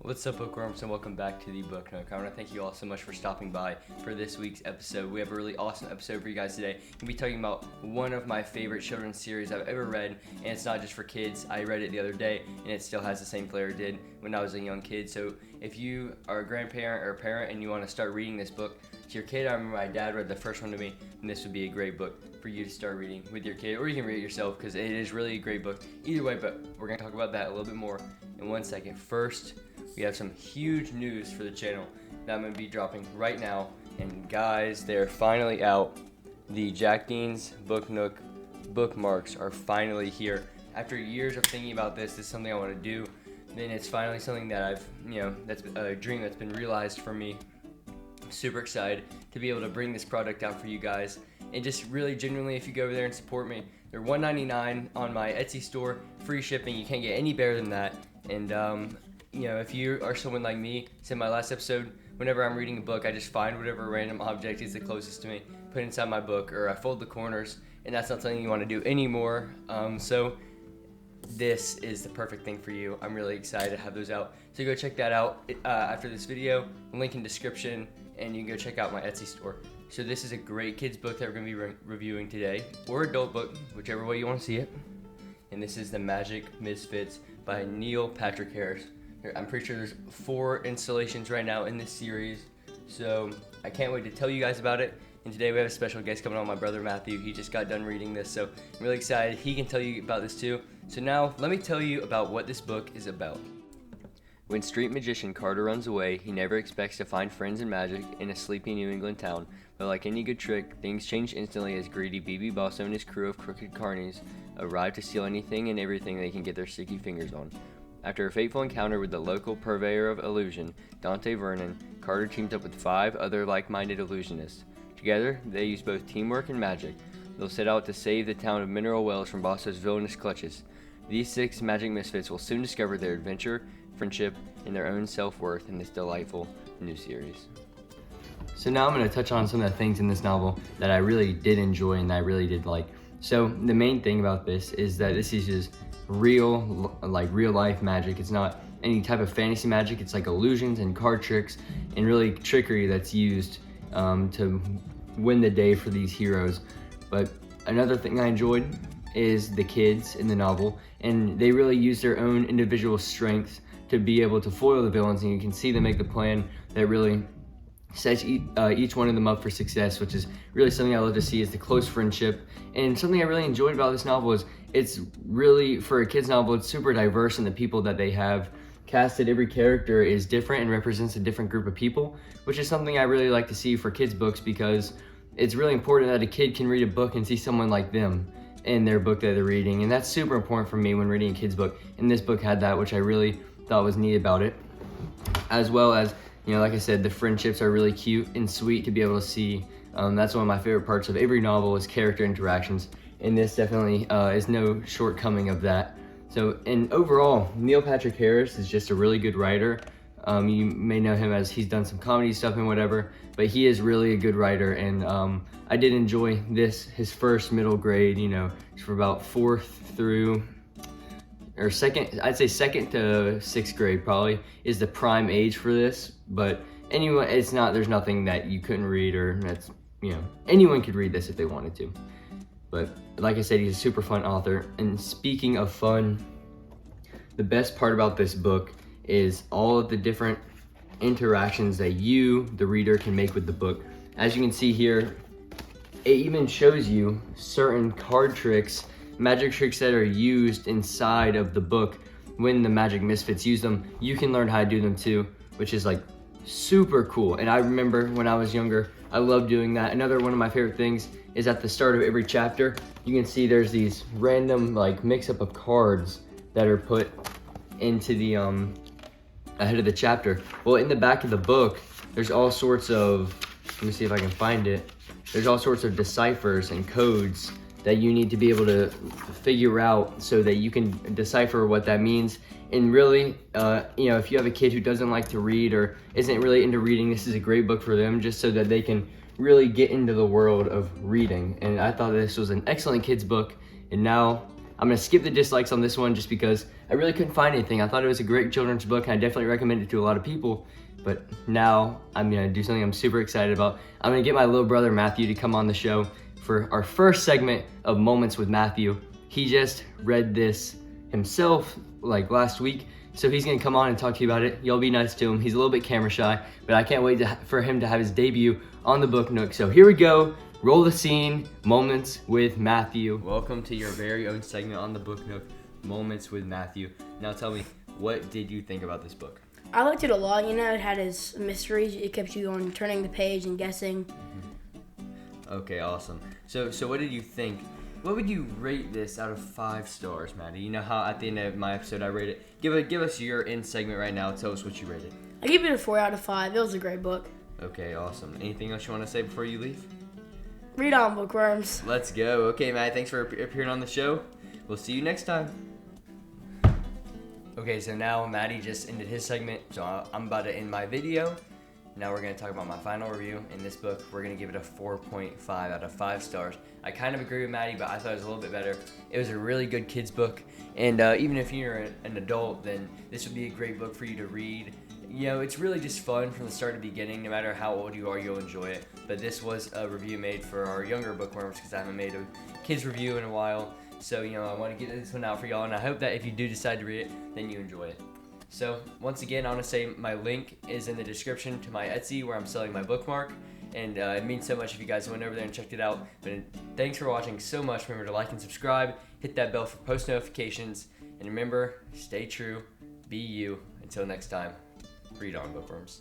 What's up, bookworms, and welcome back to the Book Nook. I want to thank you all so much for stopping by for this week's episode. We have a really awesome episode for you guys today. We'll be talking about one of my favorite children's series I've ever read, and it's not just for kids. I read it the other day, and it still has the same flair it did when I was a young kid. So if you are a grandparent or a parent and you want to start reading this book to your kid, I remember my dad read the first one to me, and this would be a great book for you to start reading with your kid, or you can read it yourself because it is really a great book either way. But we're going to talk about that a little bit more in 1 second. First, we have some huge news for the channel that I'm going to be dropping right now. And guys, they're finally out. The Jack Deen's Book Nook bookmarks are finally here. After years of thinking about this is something I want to do. Then it's finally something that that's a dream that's been realized for me. I'm super excited to be able to bring this product out for you guys. And just really genuinely, if you go over there and support me, they're $1.99 on my Etsy store, free shipping. You can't get any better than that. And if you are someone like me, so in my last episode, whenever I'm reading a book, I just find whatever random object is the closest to me, put it inside my book, or I fold the corners, and that's not something you want to do anymore. So this is the perfect thing for you. I'm really excited to have those out. So go check that out after this video, link in description, and you can go check out my Etsy store. So this is a great kids book that we're going to be reviewing today, or adult book, whichever way you want to see it. And this is the Magic Misfits by Neil Patrick Harris. I'm pretty sure there's 4 installations right now in this series, so I can't wait to tell you guys about it. And today we have a special guest coming on, my brother Matthew. He just got done reading this, so I'm really excited. He can tell you about this too. So now let me tell you about what this book is about. When street magician Carter runs away, he never expects to find friends in magic in a sleepy New England town. But like any good trick, things change instantly as greedy BB Bosso and his crew of crooked carnies arrive to steal anything and everything they can get their sticky fingers on. After a fateful encounter with the local purveyor of illusion, Dante Vernon, Carter teams up with 5 other like-minded illusionists. Together, they use both teamwork and magic. They'll set out to save the town of Mineral Wells from Bosso's villainous clutches. These 6 magic misfits will soon discover their adventure, friendship, and their own self-worth in this delightful new series. So now I'm going to touch on some of the things in this novel that I really did enjoy and I really did like. So the main thing about this is that this uses real life magic. It's not any type of fantasy magic. It's like illusions and card tricks and really trickery that's used to win the day for these heroes. But another thing I enjoyed is the kids in the novel, and they really use their own individual strengths to be able to foil the villains, and you can see them make the plan that really sets each one of them up for success, which is really something I love to see, is the close friendship. And something I really enjoyed about this novel is it's really, for a kid's novel, it's super diverse in the people that they have casted. Every character is different and represents a different group of people, which is something I really like to see for kids books, because it's really important that a kid can read a book and see someone like them in their book that they're reading. And that's super important for me when reading a kid's book. And this book had that, which I really thought was neat about it. As well as, like I said, the friendships are really cute and sweet to be able to see. That's one of my favorite parts of every novel, is character interactions. And this definitely is no shortcoming of that. So, and overall, Neil Patrick Harris is just a really good writer. You may know him as he's done some comedy stuff and whatever, but he is really a good writer. And I did enjoy his first middle grade, for about 4th through, or second, I'd say 2nd to 6th grade probably is the prime age for this. But anyway, there's nothing that you couldn't read, or that's, anyone could read this if they wanted to. But like I said, he's a super fun author. And speaking of fun, the best part about this book is all of the different interactions that you, the reader, can make with the book. As you can see here, it even shows you certain card tricks, magic tricks that are used inside of the book. When the Magic Misfits use them, you can learn how to do them too, which is like super cool. And I remember when I was younger, I loved doing that. Another one of my favorite things is at the start of every chapter, you can see there's these random mix-up of cards that are put into the ahead of the chapter. Well, in the back of the book, there's all sorts of, let me see if I can find it. There's all sorts of deciphers and codes that you need to be able to figure out so that you can decipher what that means. And really, if you have a kid who doesn't like to read or isn't really into reading, this is a great book for them, just so that they can really get into the world of reading. And I thought this was an excellent kids book. And now I'm going to skip the dislikes on this one just because I really couldn't find anything. I thought it was a great children's book, and I definitely recommend it to a lot of people. But now I'm going to do something I'm super excited about. I'm going to get my little brother Matthew to come on the show for our first segment of Moments with Matthew. He just read this himself like last week, so he's gonna come on and talk to you about it. Y'all be nice to him. He's a little bit camera shy, but I can't wait for him to have his debut on the Book Nook. So here we go. Roll the scene. Moments with Matthew. Welcome to your very own segment on the Book Nook, Moments with Matthew. Now tell me, what did you think about this book? I liked it a lot. You know, it had its mysteries. It kept you on turning the page and guessing. Okay, awesome. So what did you think? What would you rate this out of 5 stars, Maddie? You know how at the end of my episode I rate it. Give us your end segment right now. Tell us what you rated. I give it a 4 out of 5. It was a great book. Okay, awesome. Anything else you want to say before you leave? Read on, bookworms. Let's go. Okay, Maddie, thanks for appearing on the show. We'll see you next time. Okay, so now Maddie just ended his segment, so I'm about to end my video. Now we're going to talk about my final review. In this book, we're going to give it a 4.5 out of 5 stars. I kind of agree with Maddie, but I thought it was a little bit better. It was a really good kid's book, and even if you're an adult, then this would be a great book for you to read. You know, it's really just fun from the start to beginning. No matter how old you are, you'll enjoy it. But this was a review made for our younger bookworms because I haven't made a kids review in a while. So, you know, I want to get this one out for y'all, and I hope that if you do decide to read it, then you enjoy it. So, once again, I want to say my link is in the description to my Etsy where I'm selling my bookmark. And it means so much if you guys went over there and checked it out. But thanks for watching so much. Remember to like and subscribe. Hit that bell for post notifications. And remember, stay true, be you. Until next time, read on, bookworms.